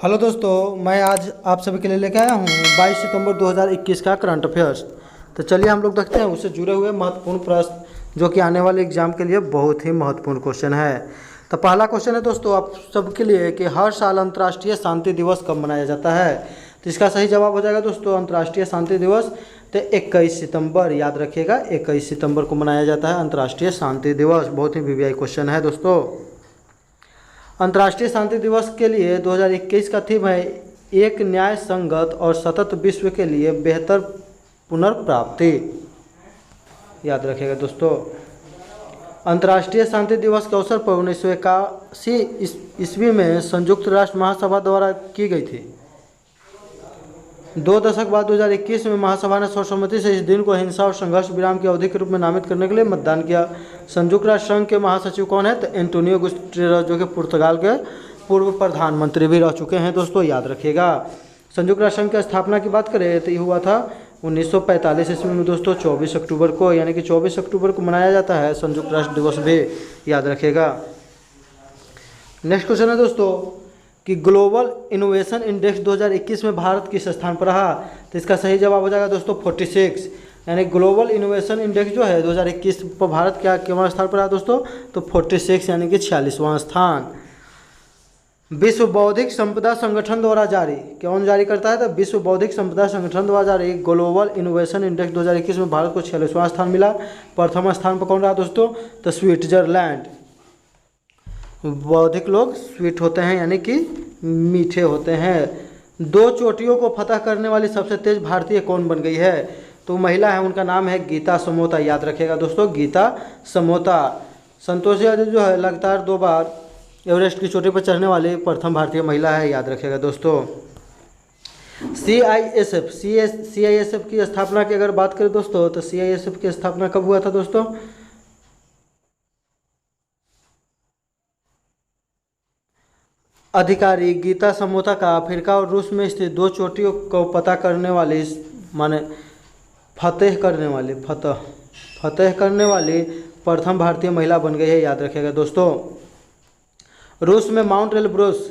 Hello दोस्तों, मैं आज आप सभी के लिए लेके आया हूँ 22 सितंबर 2021 का करंट अफेयर्स। तो चलिए हम लोग देखते हैं उससे जुड़े हुए महत्वपूर्ण प्रश्न जो कि आने वाले एग्जाम के लिए बहुत ही महत्वपूर्ण क्वेश्चन है। तो पहला क्वेश्चन है दोस्तों आप सबके लिए कि हर साल अंतर्राष्ट्रीय शांति दिवस कब मनाया जाता है। तो इसका सही जवाब हो जाएगा दोस्तों अंतर्राष्ट्रीय शांति दिवस तो 21 सितंबर, याद रखिएगा 21 सितंबर को मनाया जाता है अंतर्राष्ट्रीय शांति दिवस। बहुत ही वीवीआई क्वेश्चन है दोस्तों। अंतर्राष्ट्रीय शांति दिवस के लिए 2021 का थीम है एक न्याय संगत और सतत विश्व के लिए बेहतर पुनर्प्राप्ति, याद रखिएगा दोस्तों। अंतर्राष्ट्रीय शांति दिवस के अवसर पर 1981 ईस्वी में संयुक्त राष्ट्र महासभा द्वारा की गई थी। 2 दशक बाद 2021 में महासभा ने सर्वसम्मति से इस दिन को हिंसा और संघर्ष विराम की अवधि के रूप में नामित करने के लिए मतदान किया। संयुक्त राष्ट्र संघ के महासचिव कौन है? तो एंटोनियो गुटेरेस, जो कि पुर्तगाल के पूर्व प्रधानमंत्री भी रह चुके हैं दोस्तों, याद रखिएगा। संयुक्त राष्ट्र संघ की स्थापना की बात करें तो ये हुआ था 1945 ईस्वी में दोस्तों 24 अक्टूबर को, यानी कि 24 अक्टूबर को मनाया जाता है संयुक्त राष्ट्र दिवस भी, याद रखिएगा। नेक्स्ट क्वेश्चन है दोस्तों कि ग्लोबल इनोवेशन इंडेक्स 2021 में भारत किस स्थान पर रहा। तो इसका सही जवाब हो जाएगा दोस्तों 46, यानी ग्लोबल इनोवेशन इंडेक्स जो है 2021 पर भारत क्या केवल स्थान पर रहा दोस्तों, तो 46 यानी कि 46वां स्थान। विश्व बौद्धिक संपदा संगठन द्वारा जारी, कौन जारी करता है? तो विश्व बौद्धिक संपदा संगठन द्वारा जारी ग्लोबल इनोवेशन इंडेक्स 2021 में भारत को 46वां स्थान मिला। प्रथम स्थान पर कौन रहा दोस्तों? तो स्विट्जरलैंड। बौद्धिक लोग स्वीट होते हैं यानी कि मीठे होते हैं। 2 चोटियों को फतह करने वाली सबसे तेज भारतीय कौन बन गई है? तो महिला है, उनका नाम है गीता समोता, याद रखिएगा दोस्तों गीता समोता। संतोषी यादव जो है लगातार 2 बार एवरेस्ट की चोटी पर चढ़ने वाली प्रथम भारतीय महिला है, याद रखिएगा दोस्तों। CISF की स्थापना की अगर बात करें दोस्तों तो CISF की स्थापना कब हुआ था दोस्तों? अधिकारी गीता समोता का अफ्रीका और रूस में स्थित 2 चोटियों को पता करने वाली माने फतेह करने वाली प्रथम भारतीय महिला बन गई है, याद रखिएगा दोस्तों। रूस में माउंट एल्ब्रुस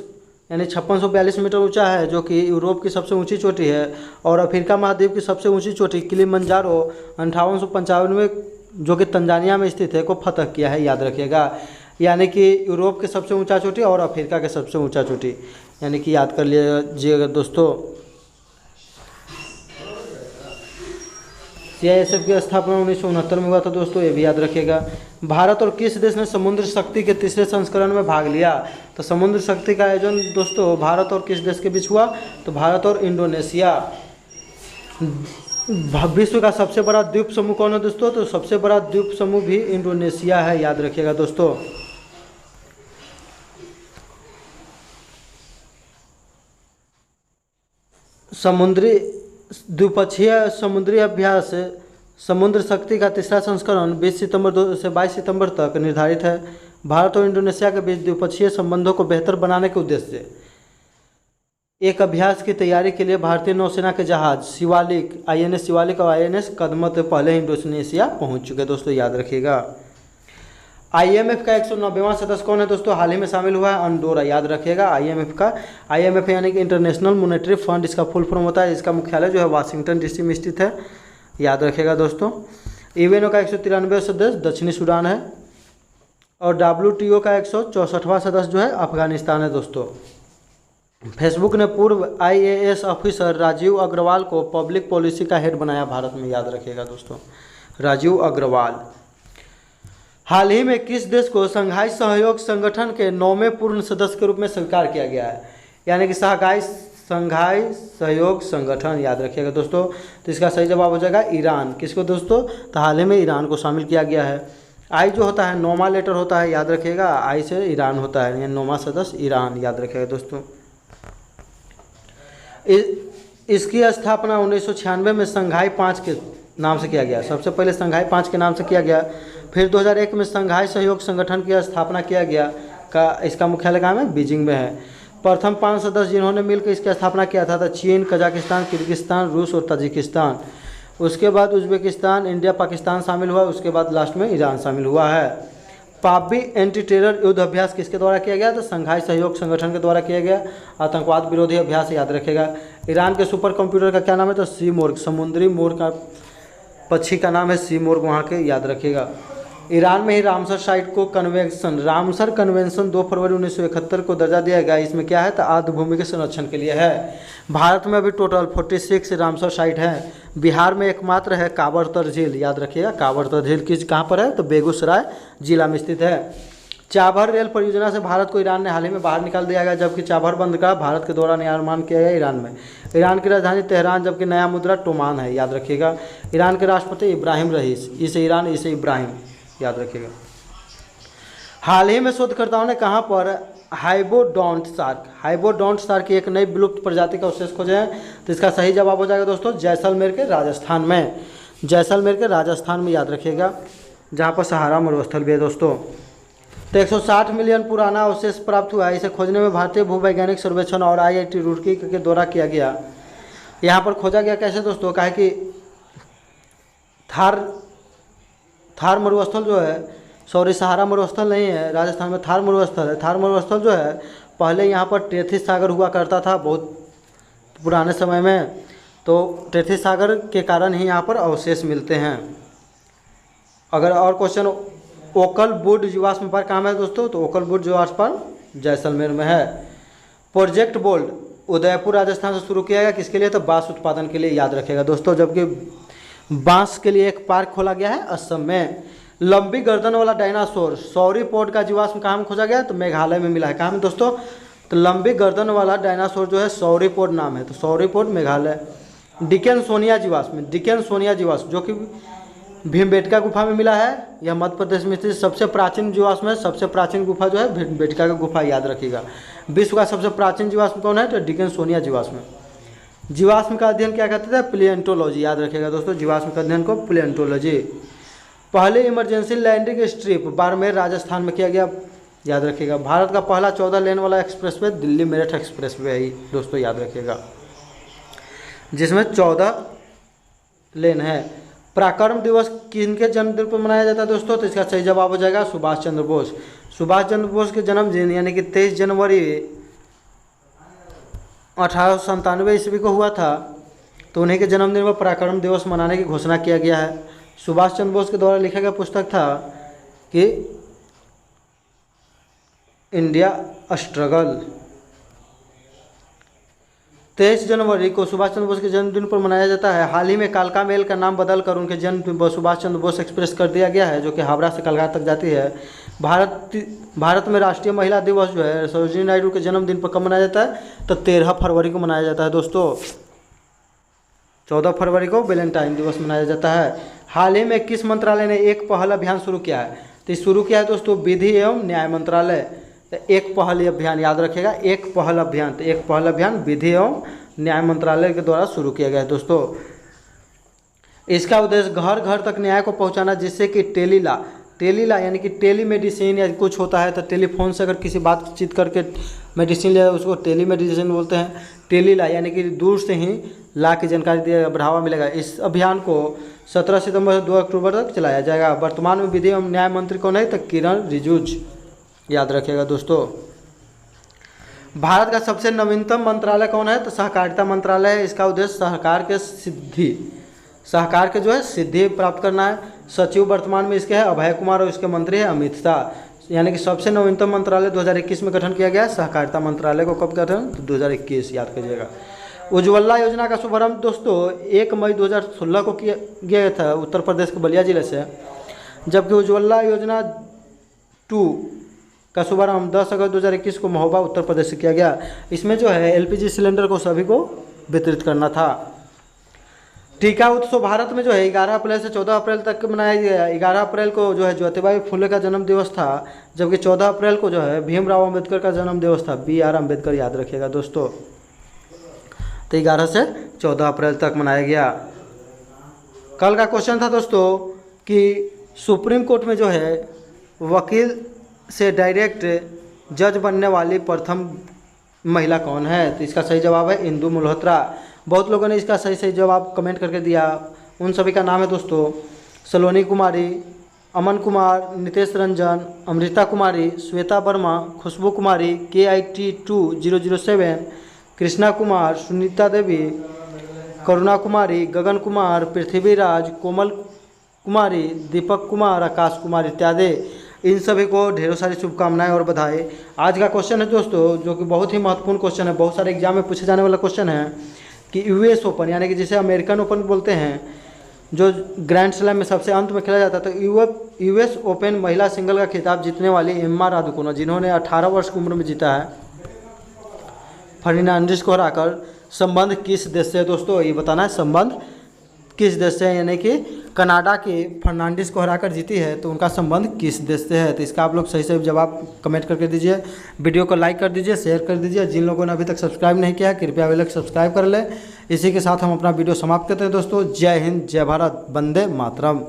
यानी 5642 मीटर ऊंचा है, जो कि यूरोप की सबसे ऊंची चोटी है। और अफ्रीका महाद्वीप की सबसे ऊंची चोटी किलिमंजारो 5895 जो कि तंजानिया में स्थित है को फतह किया है, याद रखिएगा। यानी कि यूरोप के सबसे ऊंचा चोटी और अफ्रीका के सबसे ऊंचा चोटी, यानी कि याद कर लीजिएगा दोस्तों। CISF की स्थापना 1969 में हुआ था दोस्तों, ये भी याद रखिएगा। भारत और किस देश ने समुद्र शक्ति के तीसरे संस्करण में भाग लिया? तो समुद्र शक्ति का आयोजन दोस्तों भारत और किस देश के बीच हुआ? तो भारत और इंडोनेशिया। विश्व का सबसे बड़ा द्वीप समूह कौन है दोस्तों? तो सबसे बड़ा द्वीप समूह भी इंडोनेशिया है, याद रखिएगा दोस्तों। समुद्री द्विपक्षीय समुद्री अभ्यास समुद्र शक्ति का तीसरा संस्करण 20 सितंबर से 22 सितंबर तक निर्धारित है। भारत और इंडोनेशिया के बीच द्विपक्षीय संबंधों को बेहतर बनाने के उद्देश्य से एक अभ्यास की तैयारी के लिए भारतीय नौसेना के जहाज शिवालिक, INS शिवालिक और INS कदमत पहले इंडोनेशिया पहुंच चुके दोस्तों, याद रखिएगा। IMF का 190वां सदस्य कौन है दोस्तों? हाल ही में शामिल हुआ है अंडोरा, याद रखिएगा। IMF यानी कि इंटरनेशनल मॉनेटरी फंड, इसका फुल फॉर्म होता है। इसका मुख्यालय जो है वाशिंगटन DC में स्थित है, याद रखिएगा दोस्तों। UNO का 193वां सदस्य दक्षिणी सूडान है और WTO का 164वां सदस्य जो है अफगानिस्तान है दोस्तों। फेसबुक ने पूर्व IAS ऑफिसर राजीव अग्रवाल को पब्लिक पॉलिसी का हेड बनाया भारत में, याद रखिएगा दोस्तों राजीव अग्रवाल। हाल ही में किस देश को शंघाई सहयोग संगठन के 9वें पूर्ण सदस्य के रूप में स्वीकार किया गया है? यानी कि शंघाई सहयोग संगठन, याद रखिएगा दोस्तों। तो इसका सही जवाब हो जाएगा ईरान। किसको दोस्तों? तो हाल ही में ईरान को शामिल किया गया है। आई जो होता है 9वां लेटर होता है, याद रखिएगा। आई से ईरान होता है, यानी 9वां सदस्य ईरान, याद रखिएगा दोस्तों। इसकी स्थापना 1996 में शंघाई 5 के नाम से किया गया। सबसे पहले शंघाई 5 के नाम से किया गया। फिर 2001 में शंघाई सहयोग संगठन की स्थापना किया गया। इसका मुख्यालय कहाँ में? बीजिंग में है। प्रथम 5 सदस्य जिन्होंने मिलकर इसकी स्थापना किया था चीन, कजाकिस्तान, किर्गिस्तान, रूस और ताजिकिस्तान। उसके बाद उज्बेकिस्तान, इंडिया, पाकिस्तान शामिल हुआ। उसके बाद लास्ट में ईरान शामिल हुआ है। पाबी एंटी टेरर युद्ध अभ्यास किसके द्वारा किया गया? तो संघाई सहयोग संगठन के द्वारा किया गया आतंकवाद विरोधी अभ्यास, याद रखेगा। ईरान के सुपर कंप्यूटर का क्या नाम है? तो सीमोर्ग, समुद्री मोर का पक्षी का नाम है सीमोर्ग वहाँ के, याद रखेगा। ईरान में ही रामसर साइट को कन्वेंशन, रामसर कन्वेंशन 2 फरवरी 1971 को दर्जा दिया गया। इसमें क्या है? तो आर्द्र भूमि के संरक्षण के लिए है। भारत में अभी टोटल 46 रामसर साइट है। बिहार में एकमात्र है कांवरतर झील, याद रखिएगा। कांवरतर झील किस कहाँ पर है? तो बेगूसराय जिला में स्थित है। चाबहार रेल परियोजना से भारत को ईरान ने हाल ही में बाहर निकाल दिया गया, जबकि चाबहार बंद का भारत के द्वारा निर्माण किया गया ईरान में। ईरान की राजधानी तेहरान, जबकि नया मुद्रा टोमान है, याद रखिएगा। ईरान के राष्ट्रपति इब्राहिम रईस, इसे ईरान इसे इब्राहिम, याद रखिएगा। हाल ही में शोधकर्ताओं ने कहाँ पर हाइबोडोंट शार्क की एक नई विलुप्त प्रजाति का अवशेष खोजे हैं? तो इसका सही जवाब हो जाएगा दोस्तों जैसलमेर के राजस्थान में, जैसलमेर के राजस्थान में, याद रखिएगा, जहाँ पर सहारा मरुस्थल भी है दोस्तों। तो 160 मिलियन पुराना अवशेष प्राप्त हुआ है। इसे खोजने में भारतीय भूवैज्ञानिक सर्वेक्षण और IIT रुड़की के द्वारा किया गया। यहाँ पर खोजा गया कैसे दोस्तों? कहा कि थार मरुस्थल जो है, सॉरी सहारा मरुस्थल नहीं है, राजस्थान में थार मरुस्थल है। थार मरुस्थल जो है पहले यहाँ पर टेथिस सागर हुआ करता था बहुत पुराने समय में, तो टेथिस सागर के कारण ही यहाँ पर अवशेष मिलते हैं। अगर और क्वेश्चन, ओकल वुड जीवाश्म पर कहाँ है दोस्तों? तो ओकल वुड जीवाश्म पर जैसलमेर में है। प्रोजेक्ट बोल्ड उदयपुर राजस्थान से शुरू किया गया, किसके लिए? तो बांस उत्पादन के लिए, याद रखेगा दोस्तों। जबकि बांस के लिए एक पार्क खोला गया है असम में। लंबी गर्दन वाला डायनासोर सौरीपोड का जीवाश्म कहाँ में खोजा गया? तो मेघालय में मिला है। कहाँ में दोस्तों? तो लंबी गर्दन वाला डायनासोर जो है सौरीपोड नाम है, तो सौरीपोड मेघालय। डिकेन्सोनिया जीवाश्म जो कि भीमबेटका गुफा में मिला है, यह मध्य प्रदेश में स्थित सबसे प्राचीन जीवाश्म है। सबसे प्राचीन गुफा जो है भीमबेटका का गुफा, याद रखिएगा। विश्व का सबसे प्राचीन जीवाश्म कौन है? तो डिकेन्सोनिया जीवाश्म। जीवाश्म का अध्ययन क्या कहते थे? प्लेंटोलॉजी, याद रखिएगा दोस्तों, जीवाश्म का अध्ययन को प्लेंटोलॉजी। पहले emergency landing strip Barmer Rajasthan में किया गया, याद रखिएगा। भारत का पहला 14 लेन वाला एक्सप्रेसवे दिल्ली मेरठ एक्सप्रेसवे है दोस्तों, याद रखिएगा, जिसमें 14 लेन है। पराक्रम दिवस किनके जन्मदिन पर मनाया जाता है दोस्तों? तो इसका सही जवाब हो जाएगा सुभाष चंद्र बोस। सुभाष चंद्र बोस के जन्मदिन यानी कि 23 जनवरी 1897 ईस्वी को हुआ था, तो उन्हीं के जन्मदिन पर पराक्रम दिवस मनाने की घोषणा किया गया है। सुभाष चंद्र बोस के द्वारा लिखा गया पुस्तक था कि इंडिया स्ट्रगल। 23 जनवरी को सुभाष चंद्र बोस के जन्मदिन पर मनाया जाता है। हाल ही में कालका मेल का नाम बदलकर उनके जन्म सुभाष चंद्र बोस एक्सप्रेस कर दिया गया है, जो कि हावड़ा से कलकत्ता तक जाती है। भारत में राष्ट्रीय महिला दिवस जो है सरोजिनी नायडू के जन्मदिन पर कब मनाया जाता है? तो 13 फरवरी को मनाया जाता है दोस्तों। 14 फरवरी को वैलेंटाइन दिवस मनाया जाता है। हाल ही में किस मंत्रालय ने एक पहल अभियान शुरू किया है? तो शुरू किया है दोस्तों विधि एवं न्याय मंत्रालय। तो एक पहल अभियान, याद रखेगा, एक पहल अभियान। तो एक पहल अभियान विधि एवं न्याय मंत्रालय के द्वारा शुरू किया गया है दोस्तों। इसका उद्देश्य घर घर तक न्याय को पहुंचाना, जिससे कि टेलीला यानी कि टेली मेडिसिन या कुछ होता है तो टेलीफोन से अगर किसी बातचीत करके मेडिसिन लिया उसको टेली मेडिसिन बोलते हैं। टेलीला यानी कि दूर से ही ला की जानकारी दिया बढ़ावा मिलेगा। इस अभियान को 17 सितंबर से 2 अक्टूबर तक चलाया जाएगा। वर्तमान में विधि एवं न्याय मंत्री कौन है? तो किरण रिजिजू, याद रखिएगा दोस्तों। भारत का सबसे नवीनतम मंत्रालय कौन है? तो सहकारिता मंत्रालय है। इसका उद्देश्य सहकार के जो है सिद्धि प्राप्त करना है। सचिव वर्तमान में इसके है अभय कुमार और इसके मंत्री है अमित शाह। यानी कि सबसे नवीनतम मंत्रालय 2021 में गठन किया गया। सहकारिता मंत्रालय को कब गठन? तो 2021, याद कीजिएगा। उज्ज्वला योजना का शुभारंभ दोस्तों 1 मई 2016 को किया गया था उत्तर प्रदेश के बलिया जिले से, जबकि उज्ज्वला योजना 2 का शुभारंभ 10 अगस्त 2021 को महोबा उत्तर प्रदेश से किया गया। इसमें जो है LPG सिलेंडर को सभी को वितरित करना था। टीका उत्सव भारत में जो है 11 अप्रैल से 14 अप्रैल तक मनाया गया। 11 अप्रैल को जो है ज्योतिबाई फुले का जन्म दिवस था, जबकि 14 अप्रैल को जो है भीमराव अम्बेडकर का जन्म दिवस था। BR अम्बेडकर, याद रखिएगा दोस्तों। तो 11 से 14 अप्रैल तक मनाया गया। कल का क्वेश्चन था दोस्तों कि सुप्रीम कोर्ट में जो है वकील से डायरेक्ट जज बनने वाली प्रथम महिला कौन है? तो इसका सही जवाब है इंदु मल्होत्रा। बहुत लोगों ने इसका सही जवाब कमेंट करके दिया। उन सभी का नाम है दोस्तों सलोनी कुमारी, अमन कुमार, नितेश रंजन, अमृता कुमारी, श्वेता वर्मा, खुशबू कुमारी, KIT2007, कृष्णा कुमार, सुनीता देवी, करुणा कुमारी, गगन कुमार, पृथ्वीराज, कोमल कुमारी, दीपक कुमार, आकाश कुमार इत्यादि। इन सभी को ढेरों सारी शुभकामनाएं और बधाई। आज का क्वेश्चन है दोस्तों, जो कि बहुत ही महत्वपूर्ण क्वेश्चन है, बहुत सारे एग्जाम में पूछे जाने वाला क्वेश्चन है कि US ओपन यानी कि जिसे अमेरिकन ओपन बोलते हैं, जो ग्रैंड स्लैम में सबसे अंत में खेला जाता है, तो US ओपन महिला सिंगल का खिताब जीतने वाली एम्मा रादुकोना, जिन्होंने 18 वर्ष की उम्र में जीता है, फर्नांडिस को हराकर, संबंध किस देश से है दोस्तों, ये बताना है संबंध किस देश से है, यानी कि कनाडा के फर्नांडिस को हराकर जीती है, तो उनका संबंध किस देश से है। तो इसका आप लोग सही से जवाब कमेंट करके दीजिए, वीडियो को लाइक कर दीजिए, शेयर कर दीजिए। जिन लोगों ने अभी तक सब्सक्राइब नहीं किया है कृपया वे लोग सब्सक्राइब कर लें। इसी के साथ हम अपना वीडियो समाप्त करते हैं दोस्तों। जय हिंद, जय भारत, वंदे मातरम।